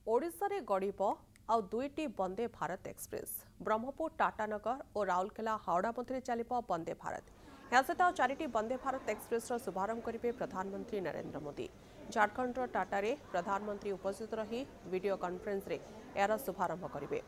ओडिशा गड़ब आउ दुईटी वंदे भारत एक्सप्रेस ब्रह्मपुर टाटानगर और राउरकेला हावड़ा मध्य चलिब वंदे भारत। यह सहित चारिटी वंदे भारत एक्सप्रेस शुभारंभ करेंगे प्रधानमंत्री नरेंद्र मोदी। झारखंड टाटारे प्रधानमंत्री उपस्थित रही वीडियो कॉन्फ्रेंस रे यार शुभारंभ करेंगे।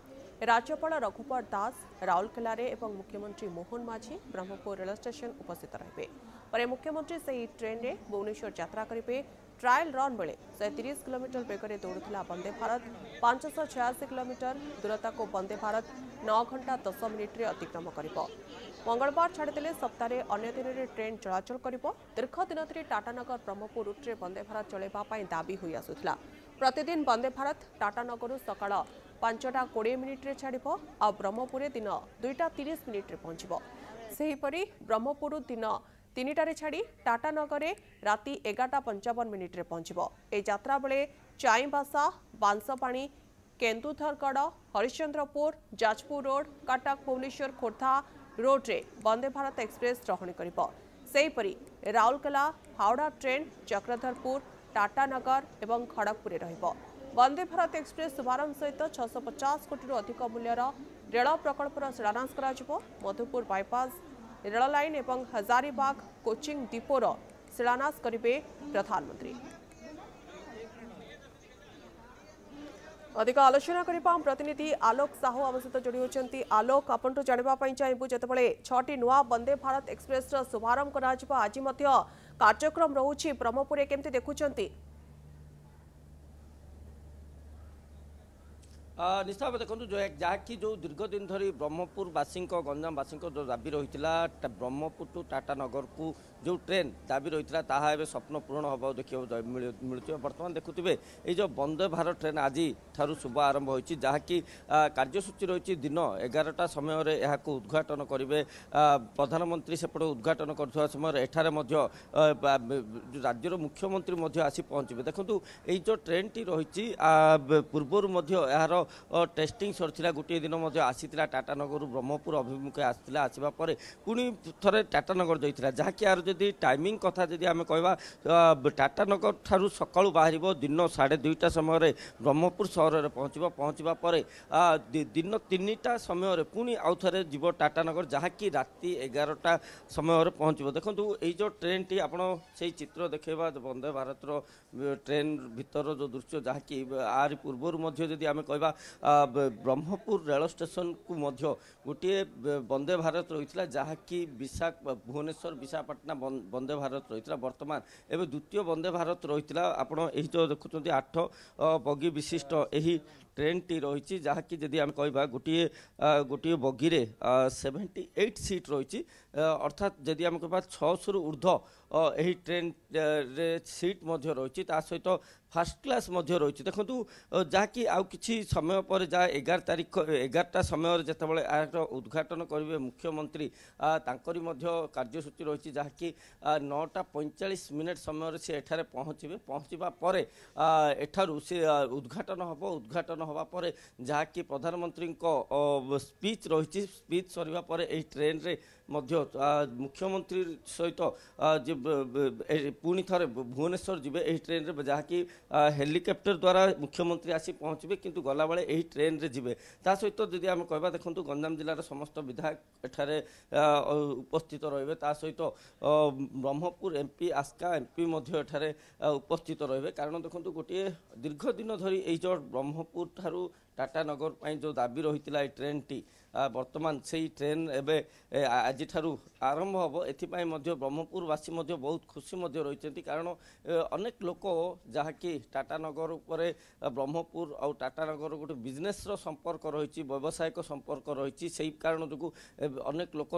राज्यपाल रघुवर दास राउरकेला एवं मुख्यमंत्री मोहन माझी ब्रह्मपुर रेल स्टेशन उपस्थित रहे। पर मुख्यमंत्री से ट्रेन में भुवनेश्वर यात्रा करेंगे। ट्रायल रन बेले 130 किलोमीटर बेगर दौड़ुला वंदे भारत 586 किलोमीटर दूरता को वंदे भारत 9 घंटा 10 मिनिट्रे अतिक्रम कर मंगलवार छाड़ीदे सप्ताह अन्य दिन में ट्रेन चलाचल कर। दीर्घ दिन धरी टाटानगर ब्रह्मपुर रूट्रे वंदे भारत चलैवाई दाबी हो आसुला। प्रतिदिन वंदे भारत टाटानगर सकाळ 5:20 मिनिट्रे छाड़ब आ ब्रह्मपुर दिन 2:30 मिनिट्रे पहुंचब। सेहीपरि ब्रह्मपुर दिन 3टारे छाड़ी टाटानगर राति 11:55 मिनिट्रे पहुंचब। ए यात्रा बेले चाईबासा बांसपाणी केन्दुधरगढ़ हरिश्चंद्रपुर जाजपुर रोड कटक भुवनेश्वर खोर्धा रोड्रे वंदे भारत एक्सप्रेस रहणी कर। सेहीपरि राउरकेला हावड़ा ट्रेन चक्रधरपुर टाटानगर एवं खड़गपुर रहिब। वंदे भारत एक्सप्रेस शुभारंभ सहित 650 कोटी अधिक मूल्यर रेल प्रकल्पर शिलान्यास कर। मधुपुर बाईपास रेल लाइन एवं हजारीबाग कोचिंग डिपोर शिलान्यास करेंगे प्रधानमंत्री। अधिक आलोचना करने प्रतिनिधि आलोक साहू आम सहित जोड़ी होती। आलोक आपन जानापी चाहबू जिते 6टी नुआ वंदे भारत एक्सप्रेस शुभारंभ कर आज कार्यक्रम रोचे ब्रह्मपुर केमती देखुंट? निश्चित भाव देखो जो जहाँकि जो दीर्घ दिन धरी ब्रह्मपुरवासी गंजामवासी जो दाबी रही है ब्रह्मपुर टू टाटानगर को जो ट्रेन दाबी रही है ताहा स्वप्न पूरण हम देखा मिलूँ। बर्तमान देखुए ये जो वंदे भारत ट्रेन आज ठारू शुभ आरंभ होती जहाँकि कार्यसूची रही दिन 11टा समय यहाँ उद्घाटन करेंगे प्रधानमंत्री सेपटे उद्घाटन कर समय एठारे राज्यर मुख्यमंत्री आसी पहुँचे। देखो ये जो ट्रेन टी रही पूर्वर यार टेस्टिंग सर गोटे दिन आसीला टाटानगर ब्रह्मपुर अभिमुखे आसला आसवा पुणी थे टाटानगर जाइए जहाँकि यार जदि टाइमिंग कथा जदि आम कहवा टाटानगर ठारू सकाळु बाहर दिन 2:30 समय ब्रह्मपुर सहर में पहुँचवा दिन 3टा समय पुणी आउ थे जीव टाटानगर जहाँकि राति 11टा समय पहुँचब। देखो ये जो ट्रेन टी आप चित्र देखा वंदे भारत ट्रेन भीतर जो दृश्य जहाँकि आर पूर्वर जदि आम कहवा ब्रह्मपुर रेल स्टेशन को गोटे वंदे भारत रही है जहाँकि भुवनेश्वर विशाखापट्टनम वंदे भारत रही है। बर्तमान एवं द्वितीय वंदे भारत रही है आप जो देखुं 8 बगी विशिष्ट यही ट्रेन टी रही जहाँकि जदि आम कहवा गोटे गोटे बगी रे 78 सीट रही अर्थात जदि आम कहवा 600 ऊर्ध्व यही ट्रेन रे सीट रही सहित फास्ट क्लास रही। देखो जहाँकि आउ किछि समय पर जहाँ 11 तारीख 11टा समय जिते उद्घाटन करेंगे मुख्यमंत्री कार्यसूची रही जहाँकि 9:45 समय से एठारे पहुँचवा एठारू से उद्घाटन हम उद्घाटन हवा जहाँकि प्रधानमंत्री स्पीच रही स्पीच सरिबा परे एही ट्रेन रे मुख्यमंत्री सहित पुणी थे भुवनेश्वर जी ट्रेन रे जहाँकि हेलिकप्टर द्वारा मुख्यमंत्री आसी पहुँचे किंतु गला बेले यही ट्रेन रे जिबे ता सहित जदि आम कहबा देखो गंजाम जिलार समस्त विधायक एठारे उपस्थित रहिबे ता सहित ब्रह्मपुर एमपी आस्का एमपी एठारे उपस्थित रहिबे। कारण देखो गोटे दीर्घ दिन धरी ये जो ब्रह्मपुर ठारू टाटानगर पर जो दाबी रही है ट्रेन टी बर्तमान से ट्रेन एवं आज आरंभ हम एपाई ब्रह्मपुरवासी बहुत खुशी रही। कारण अनेक लोक जहाँकि टाटानगर ब्रह्मपुर और टाटानगर गोटे बिजनेस संपर्क रही व्यावसायिक संपर्क रही से कारण जो अनेक लोक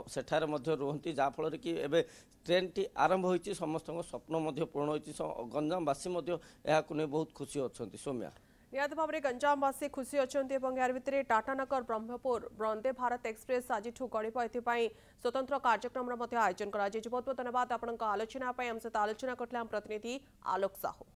सेठारे रुहति जहाँफल कि एवं ट्रेन टी आरंभ होती समस्त स्वप्न पूर्ण होती गंजामवासी बहुत खुशी अच्छा। सौम्या निहत भाव में गंजामवासी खुशी अच्छा यार भितर टाटानगर ब्रह्मपुर वंदे भारत एक्सप्रेस आज गड़ब ए स्वतंत्र कार्यक्रम आयोजन कर बहुत बहुत धन्यवाद। आपण आलोचना आम सहित आलोचना करते प्रतिनिधि आलोक साहू।